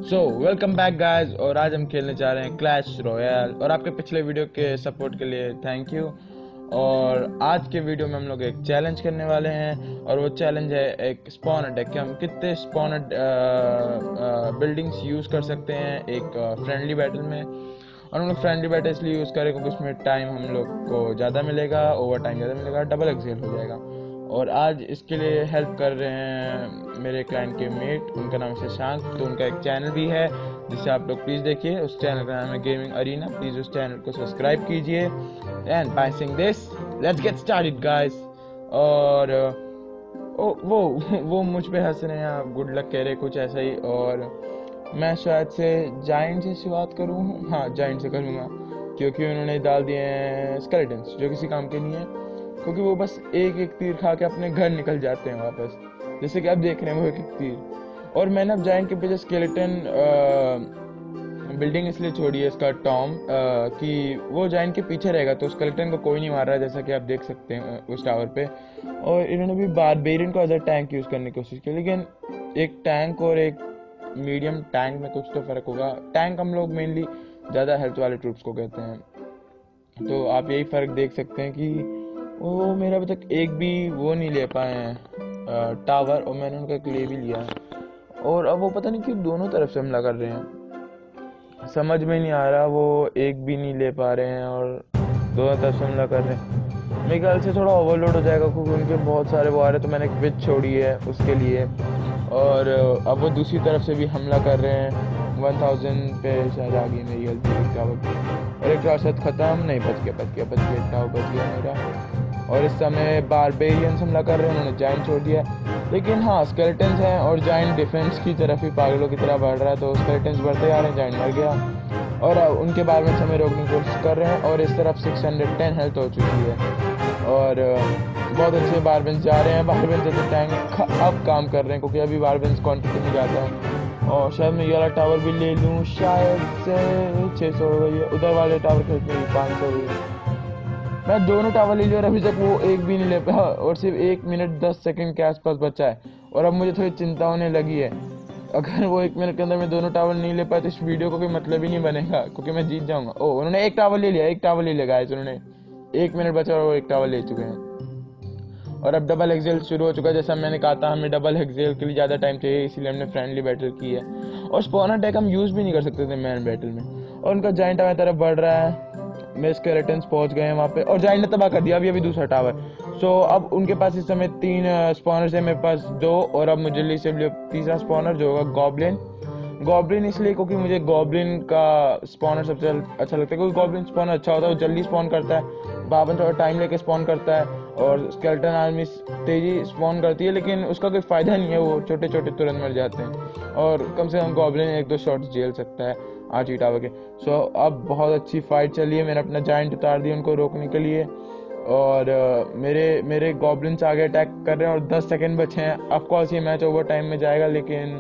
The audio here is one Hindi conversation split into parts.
Welcome back guys. और आज हम खेलने जा रहे हैं क्लैश रॉयल। और आपके पिछले वीडियो के सपोर्ट के लिए थैंक यू। और आज के वीडियो में हम लोग एक चैलेंज करने वाले हैं, और वो चैलेंज है एक स्पॉन अटैक कि हम कितने स्पॉन बिल्डिंग्स यूज़ कर सकते हैं एक फ्रेंडली बैटल में। और हम लोग फ्रेंडली बैटल इसलिए यूज़ करें क्योंकि उसमें टाइम हम लोग को ज़्यादा मिलेगा, ओवर टाइम ज़्यादा मिलेगा, डबल एक्सेल हो जाएगा। और आज इसके लिए हेल्प कर रहे हैं मेरे क्लाइंट के मेट, उनका नाम है शशांक। तो उनका एक चैनल भी है जिसे आप लोग प्लीज़ देखिए। उस चैनल का नाम है गेमिंग अरीना। प्लीज़ उस चैनल को सब्सक्राइब कीजिए। And by saying this, let's get started guys. और वो मुझ पे हंस रहे हैं, गुड लक कह रहे कुछ ऐसा ही। और मैं शायद से जाइंट से शुरुआत करूँ। हाँ, जाइंट से करूँगा क्योंकि उन्होंने डाल दिए हैं स्केलेटन्स जो किसी काम के नहीं है, क्योंकि वो बस एक एक तीर खा के अपने घर निकल जाते हैं वापस, जैसे कि आप देख रहे हैं वो एक एक तीर। और मैंने अब जाइंट के पीछे स्केलेटन बिल्डिंग इसलिए छोड़ी है इसका टॉम कि वो जाइंट के पीछे रहेगा तो स्केलेटन को कोई नहीं मार रहा है, जैसा कि आप देख सकते हैं उस टावर पे। और इन्होंने भी बारबेरियन को एज अ टैंक यूज़ करने की कोशिश की, लेकिन एक टैंक और एक मीडियम टैंक में कुछ तो फ़र्क होगा। टैंक हम लोग मेनली ज़्यादा हेल्थ वाले ट्रूप्स को कहते हैं, तो आप यही फ़र्क देख सकते हैं कि वो मेरा अभी तक एक भी वो नहीं ले पाए हैं टावर, और मैंने उनका एक ले भी लिया है। और अब वो पता नहीं क्यों दोनों तरफ से हमला कर रहे हैं, समझ में नहीं आ रहा। वो एक भी नहीं ले पा रहे हैं और दोनों तरफ से हमला कर रहे हैं। मेरे ख्याल से थोड़ा ओवरलोड हो जाएगा क्योंकि उनके बहुत सारे वो आ रहे हैं, तो मैंने एक विच छोड़ी है उसके लिए। और अब वो दूसरी तरफ से भी हमला कर रहे हैं। 1000 पे शायद आ गई मेरी हेल्थ एक टावर की, और एक टावर शायद ख़त्म नहीं, बच गया एक टावर बच गया मेरा। और इस समय बारबेरियंस हमला कर रहे हैं, उन्होंने जाइंट छोड़ दिया। लेकिन हाँ, स्केलेटन्स हैं और जाइंट डिफेंस की तरफ ही पागलों की तरह बढ़ रहा है, तो स्केलेटन्स बढ़ते जा रहे हैं, जाइंट मर गया। और अब उनके बारे में हमें रोकने की कोशिश कर रहे हैं। और इस तरफ 610 हेल्थ हो चुकी है। और बहुत अच्छे बारबेंस जा रहे हैं। बारबेंस जैसे टैंक अब काम कर रहे हैं क्योंकि अभी बारबेंस क्वांटिटी में जाता है। और शायद मैं ये वाला टावर भी ले लूँ, शायद से 600 हो गई है। उधर वाले टावर के में 500 हुई है। मैं दोनों टावर ले लिया और अभी तक वो एक भी नहीं ले पाया, और सिर्फ 1 मिनट 10 सेकंड के आसपास बचा है। और अब मुझे थोड़ी चिंता होने लगी है, अगर वो 1 मिनट के अंदर मैं दोनों टावर नहीं ले पाए तो इस वीडियो को कोई मतलब ही नहीं बनेगा, क्योंकि मैं जीत जाऊंगा। ओ, उन्होंने एक टावर ले लिया गाइस। उन्होंने 1 मिनट बचा और वो एक टावर ले चुके हैं। और अब डबल एक्सेल शुरू हो चुका है। जैसा मैंने कहा था, हमें डबल एक्सेल के लिए ज़्यादा टाइम चाहिए, इसीलिए हमने फ्रेंडली बैटल की है। और स्पॉनर अटैक हम यूज़ भी नहीं कर सकते थे मैन बैटल में। और उनका जाइंट हमारी तरफ बढ़ रहा है, मेरे स्केलेटन्स पहुंच गए हैं वहाँ पे, और जाइंट ने तबाह कर दिया अभी दूसरा टावर। सो अब उनके पास इस समय 3 स्पॉनर्स है, मेरे पास 2। और अब मुझे से तीसरा स्पॉनर जो होगा गॉब्लिन इसलिए क्योंकि मुझे गॉब्लिन का स्पॉनर सबसे अच्छा लगता है, क्योंकि गॉब्लिन स्पॉनर अच्छा होता है, वो जल्दी स्पॉन करता है, बाबन थोड़ा टाइम लेके स्पॉन करता है। और स्केलेटन आर्मी तेजी स्पॉन करती है, लेकिन उसका कोई फ़ायदा नहीं है, वो छोटे छोटे तुरंत मर जाते हैं। और कम से कम गॉब्लिन 1-2 शॉट्स झेल सकता है आर्ची टावर के। सो अब बहुत अच्छी फाइट चली है। मैंने अपना जाइंट उतार दिया उनको रोकने के लिए। और मेरे गॉब्लिन्स आगे अटैक कर रहे हैं और 10 सेकंड बचे हैं। ऑफ कोर्स ये मैच ओवर टाइम में जाएगा, लेकिन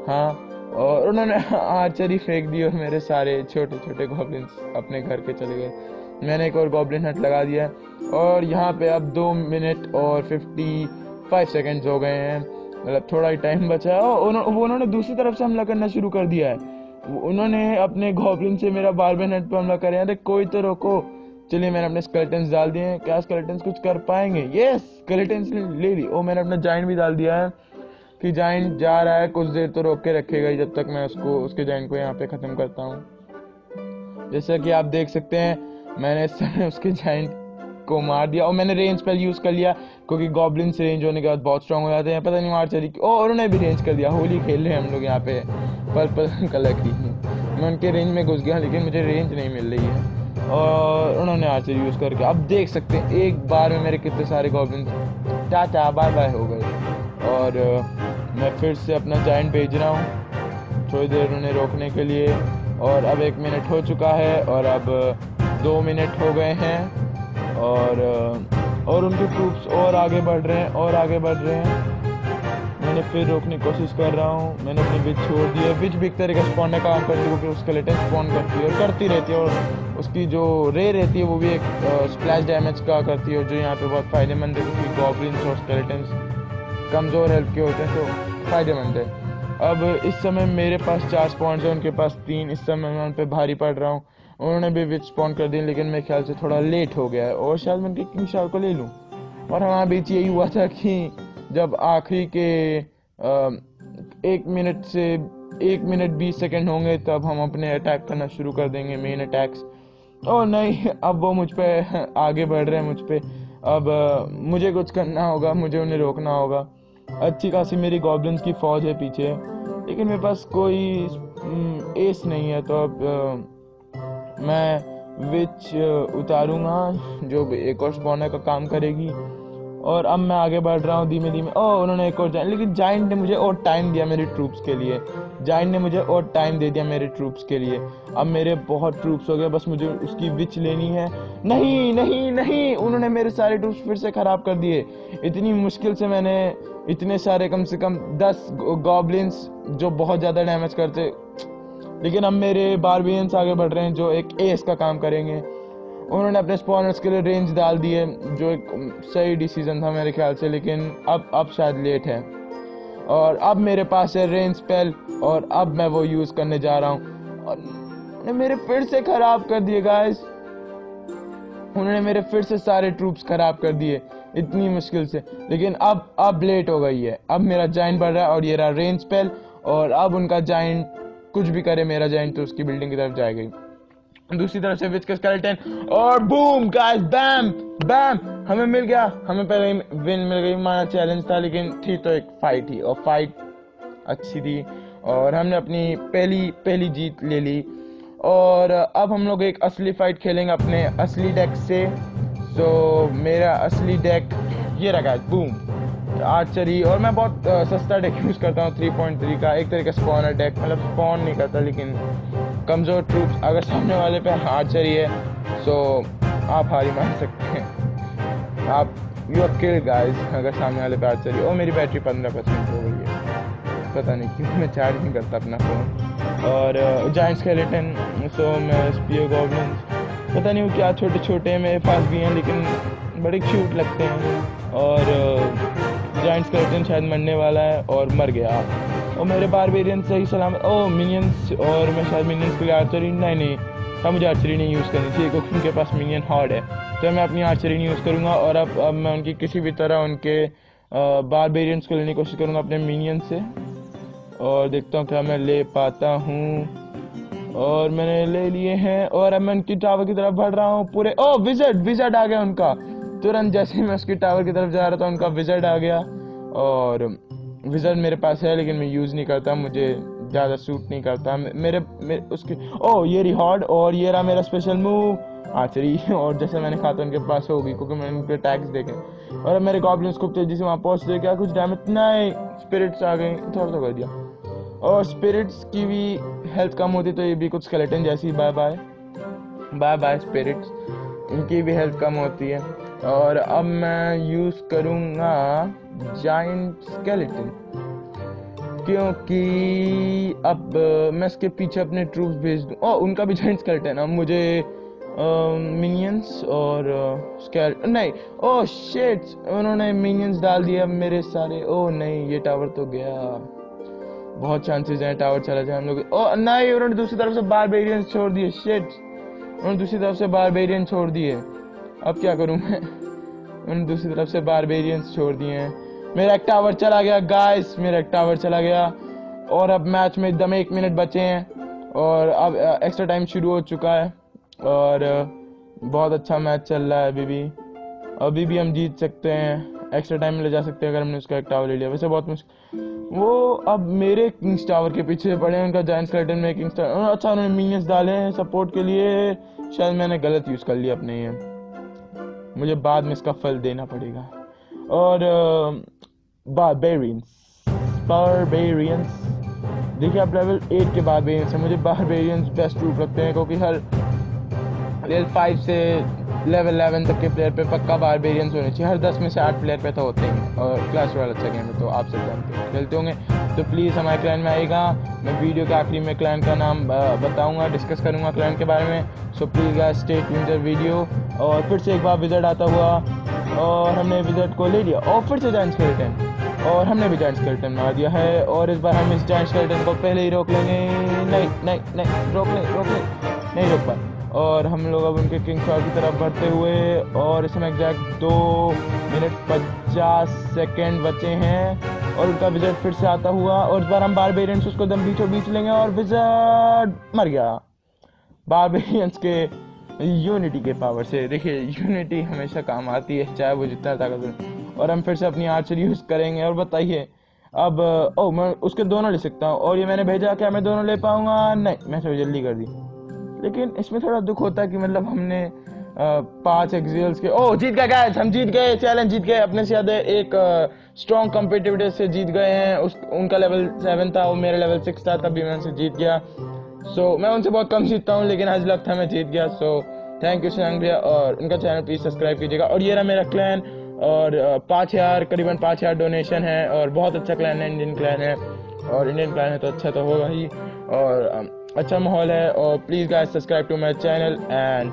हाँ। और उन्होंने आर्चरी फेंक दी और मेरे सारे छोटे छोटे गॉब्लिन्स अपने घर के चले गए। मैंने एक और गॉब्लिन हट लगा दिया, और यहाँ पे अब 2 मिनट और 55 सेकेंड्स हो गए हैं, मतलब थोड़ा ही टाइम बचा है। और उन्होंने दूसरी तरफ से हमला करना शुरू कर दिया है। उन्होंने अपने गॉब्लिन से मेरा बारबेन हेड पर हमला कर रहे हैं। कोई तो रोको। चलिए, मैंने अपने स्केलेटन्स डाल दिए हैं। क्या स्केलेटन्स कुछ कर पाएंगे? यस, स्केलेटन्स ले ली। मैंने अपना जाइंट भी डाल दिया है कि जाइंट जा रहा है, कुछ देर तो रोक के रखेगा ही, जब तक मैं उसके जाइंट को यहाँ पे ख़त्म करता हूँ। जैसा कि आप देख सकते हैं, मैंने इस समय उसके जाइंट को मार दिया। और मैंने रेंज स्पेल यूज़ कर लिया क्योंकि गॉब्लिन से रेंज होने के बाद बहुत स्ट्रांग हो जाते हैं। पता नहीं आर्चरी की, और उन्होंने भी रेंज कर दिया। होली खेल रहे हैं हम लोग यहाँ पे पर्पल कलर की। मैं उनके रेंज में घुस गया, लेकिन मुझे रेंज नहीं मिल रही है। और उन्होंने आर्चरी यूज़ करके, अब देख सकते हैं एक बार में मेरे कितने सारे गॉब्लिन टाटा बाय बाय हो गए। और मैं फिर से अपना जाइंट भेज रहा हूँ थोड़ी देर उन्हें रोकने के लिए। और अब 1 मिनट हो चुका है, और अब 2 मिनट हो गए हैं। और उनके ट्रूप्स और आगे बढ़ रहे हैं। मैंने फिर रोकने की कोशिश कर रहा हूँ। मैंने अपनी विच छोड़ दी है। विच भी एक तरह का स्पॉन का काम करती है, क्योंकि उसका स्केलेटन स्पॉन करती है और करती रहती है। और उसकी जो रे रहती है वो भी एक स्प्लैश डैमेज का करती है, जो यहाँ पे बहुत फ़ायदेमंद है, क्योंकि गॉब्लिन्स और स्केलेटन्स कमज़ोर हेल्थ के होते हैं, तो फ़ायदेमंद है। अब इस समय मेरे पास 4 स्पॉन्स हैं, उनके पास 3। इस समय मैं उन पे भारी पड़ रहा हूँ। उन्होंने भी विच स्पॉन कर दी, लेकिन मेरे ख्याल से थोड़ा लेट हो गया है और शायद मैं उनके किंग शावर को ले लूँ। और हमारे बीच यही हुआ था कि जब आखिरी के 1 मिनट 20 सेकेंड होंगे तब हम अपने अटैक करना शुरू कर देंगे, मेन अटैक्स। ओ नहीं, अब वो मुझ पे आगे बढ़ रहे हैं मुझ पे। अब मुझे कुछ करना होगा, मुझे उन्हें रोकना होगा। अच्छी खासी मेरी गॉब्लिन्स की फौज है पीछे, लेकिन मेरे पास कोई एस नहीं है। तो अब मैं विच उतारूंगा जो एक और स्पॉनर का काम करेगी। और अब मैं आगे बढ़ रहा हूँ धीमे धीमे। ओह, उन्होंने एक और लेकिन जाइंट ने मुझे और टाइम दिया मेरी ट्रूप्स के लिए। जाइंट ने मुझे और टाइम दे दिया मेरे ट्रूप्स के लिए। अब मेरे बहुत ट्रूप्स हो गए, बस मुझे उसकी विच लेनी है। नहीं नहीं नहीं, उन्होंने मेरे सारे ट्रूप्स फिर से खराब कर दिए। इतनी मुश्किल से मैंने इतने सारे, कम से कम 10 गॉब्लिन्स जो बहुत ज़्यादा डैमेज करते, लेकिन अब मेरे बारबियंस आगे बढ़ रहे हैं जो एक एस का काम करेंगे। उन्होंने अपने स्पॉनर्स के लिए रेंज डाल दी है, जो एक सही डिसीजन था मेरे ख्याल से, लेकिन अब शायद लेट है। और अब मेरे पास है रेंज स्पेल और अब मैं वो यूज़ करने जा रहा हूँ। और उन्होंने मेरे फिर से ख़राब कर दिए गाइस, उन्होंने मेरे फिर से सारे ट्रूप्स ख़राब कर दिए इतनी मुश्किल से। लेकिन अब लेट हो गई है। अब मेरा जाइंट बढ़ रहा है और ये रहा रेंज स्पेल। और अब उनका जाइंट कुछ भी करे, मेरा जाइंट तो उसकी बिल्डिंग की तरफ जाएगा। दूसरी तरफ से विच का स्केलेटन और बूम गाइस, बैम बैम, हमें मिल गया। हमें पहले ही विन मिल गई, हमारा चैलेंज था, लेकिन थी तो एक फाइट ही, और फाइट अच्छी थी और हमने अपनी पहली जीत ले ली। और अब हम लोग एक असली फाइट खेलेंगे अपने असली डेक से। तो मेरा असली डेक ये रहा, बूम आर्चरी। और मैं बहुत सस्ता डेक यूज़ करता हूँ 3.3 का, एक तरह का स्पॉनर डेक, मतलब स्पॉन नहीं करता लेकिन कमज़ोर ट्रूप्स। अगर सामने वाले पे आर्चरी है तो आप हारी मान सकते हैं, आप यू आर किल्ड गाइस अगर सामने वाले पे आर्चरी। और मेरी बैटरी 15% हो गई है, पता नहीं क्यों मैं चार्ज नहीं करता अपना फ़ोन। और जाइंट स्केलेटन, सो मैं स्पीयर गॉब्लिन्स, पता नहीं वो क्या छोटे छोटे मेरे पास भी हैं, लेकिन बड़े क्यूट लगते हैं। और जाइंट स्केलेटन शायद मरने वाला है और मर गया। और मेरे बारबेरियन सही सलामत। ओ मिनियंस, और मैं शायद मिनियंस के लिए आर्चरी नहीं था, मुझे आर्चरी नहीं यूज़ करनी चाहिए क्योंकि उनके पास मिनियन हॉर्ड है। तो मैं अपनी आर्चरी नहीं यूज़ करूँगा। और अब मैं उनकी किसी भी तरह उनके बारबेरियंस को लेने की कोशिश करूँगा अपने मिनियन से, और देखता हूँ क्या मैं ले पाता हूँ। और मैंने ले लिए हैं और अब मैं उनकी टावर की तरफ बढ़ रहा हूँ पूरे। ओ विजर्ड आ गया उनका। तुरंत जैसे ही मैं उसकी टावर की तरफ जा रहा था उनका विजर्ड आ गया। और विजर्ड मेरे पास है लेकिन मैं यूज़ नहीं करता, मुझे ज़्यादा सूट नहीं करता मेरे उसके। ओ ये रिहॉर्ड, और ये रहा मेरा स्पेशल मूव आर्चरी। और जैसे मैंने कहा था उनके पास होगी क्योंकि मैंने उनके टैग्स देखे। और अब मेरे गॉब्लिन्स खूब तेजी से वहाँ पहुँचते, क्या कुछ डैमेज नहीं, स्पिरिट्स आ गई, थोड़ा सा कर दिया। और स्पिरिट्स की भी हेल्थ कम होती तो ये भी कुछ स्केलेटन जैसी, bye bye bye bye spirits, इनकी भी हेल्थ कम होती है। और अब मैं यूज़ करूँगा जाइंट स्केलेटन क्योंकि अब मैं इसके पीछे अपने ट्रूप्स भेज दूँ। ओह उनका भी जाइंट स्केलेटन। अब मुझे मिनियंस और नहीं, ओह शिट, उन्होंने मिनियंस डाल दिया मेरे सारे। ओह नहीं, ये टावर तो गया, बहुत चांसेस हैं टावर चला जाए हम लोग। ओह नहीं, उन्होंने दूसरी तरफ से बारबेरियंस छोड़ दिए, शिट, उन्होंने दूसरी तरफ से बारबेरियन छोड़ दिए। अब क्या करूं मैं, उन्होंने दूसरी तरफ से बारबेरियंस छोड़ दिए हैं। मेरा एक टावर चला गया गाइस, मेरा एक टावर चला गया। और अब मैच में एकदम 1 मिनट बचे हैं और अब एक्स्ट्रा टाइम शुरू हो चुका है। और बहुत अच्छा मैच चल रहा है अभी भी हम जीत सकते हैं, एक्स्ट्रा टाइम में ले जा सकते हैं अगर हमने उसका एक टावर ले लिया। वैसे बहुत मुश्किल, वो अब मेरे किंग्स टावर के पीछे पड़े हैं, उनका जायंट स्केलेटन में किंग्स टावर। अच्छा उन्होंने मिनियंस डाले हैं सपोर्ट के लिए, शायद मैंने गलत यूज़ कर लिया अपने, ये मुझे बाद में इसका फल देना पड़ेगा। और बारबेरियंस देखिए, आप लेवल 8 के बारबेरियंस हैं। मुझे बारबेरियंस बेस्ट रूप लगते हैं क्योंकि हर लेवल 5 से लेवल 11 तक के प्लेयर पे पक्का बारबेरियंस होने चाहिए। हर 10 में से 8 प्लेयर पे तो होते हैं। और क्लैश रॉयल अच्छा गेम है तो आप सब जानते हैं, खेलते होंगे। तो प्लीज़ हमारे क्लैन में आएगा। मैं वीडियो के आखिरी में क्लैन का नाम बताऊंगा, डिस्कस करूंगा क्लैन के बारे में। So please guys stay tuned the video. और फिर से एक बार विज़र्ड आता हुआ और हमने विज़र्ड को ले लिया और फिर से जायंट स्केलेटन। और हमने भी जाइंट स्केलेटन मार दिया है, और इस बार हम इस जाइंट स्केलेटन को पहले ही रोक लेंगे। नहीं नहीं नहीं, रोक ले, नहीं रोक पाए। और हम लोग अब उनके किंग शॉट की तरफ बढ़ते हुए, और इस समय एग्जैक्ट 2 मिनट 50 सेकेंड बचे हैं, और उनका विजर्ड फिर से आता हुआ, और इस बार हम बारबेरियंस उसको दम बीचों बीच लेंगे, और विजर्ड मर गया बारबेरियंस के यूनिटी के पावर से। देखिए यूनिटी हमेशा काम आती है, चाहे वो जितना ताकतवर। और हम फिर से अपनी आर्चर यूज करेंगे, और बताइए अब मैं उसके दोनों ले सकता हूँ, और ये मैंने भेजा, क्या मैं दोनों ले पाऊंगा? नहीं, मैं थोड़ी जल्दी कर दी। लेकिन इसमें थोड़ा दुख होता है कि मतलब हमने 5 एक्सियल्स के जीत गए गाइस, हम जीत गए, चैलेंज जीत गए। अपने से ज्यादा एक स्ट्रॉन्ग कॉम्पिटिटिव से जीत गए हैं। उनका लेवल 7 था और मेरा लेवल 6 था, तभी मैं उनसे जीत गया। मैं उनसे बहुत कम जीतता हूँ, लेकिन आज लक था मैं जीत गया। थैंक यू शशांक भैया, और उनका चैनल प्लीज सब्सक्राइब कीजिएगा। और ये रहा मेरा क्लैन, और 5,000 करीबन 5,000 डोनेशन है, और बहुत अच्छा क्लैन है, इंडियन क्लैन है, और इंडियन क्लैन है तो अच्छा तो होगा ही, और अच्छा माहौल है। और please guys subscribe to my channel and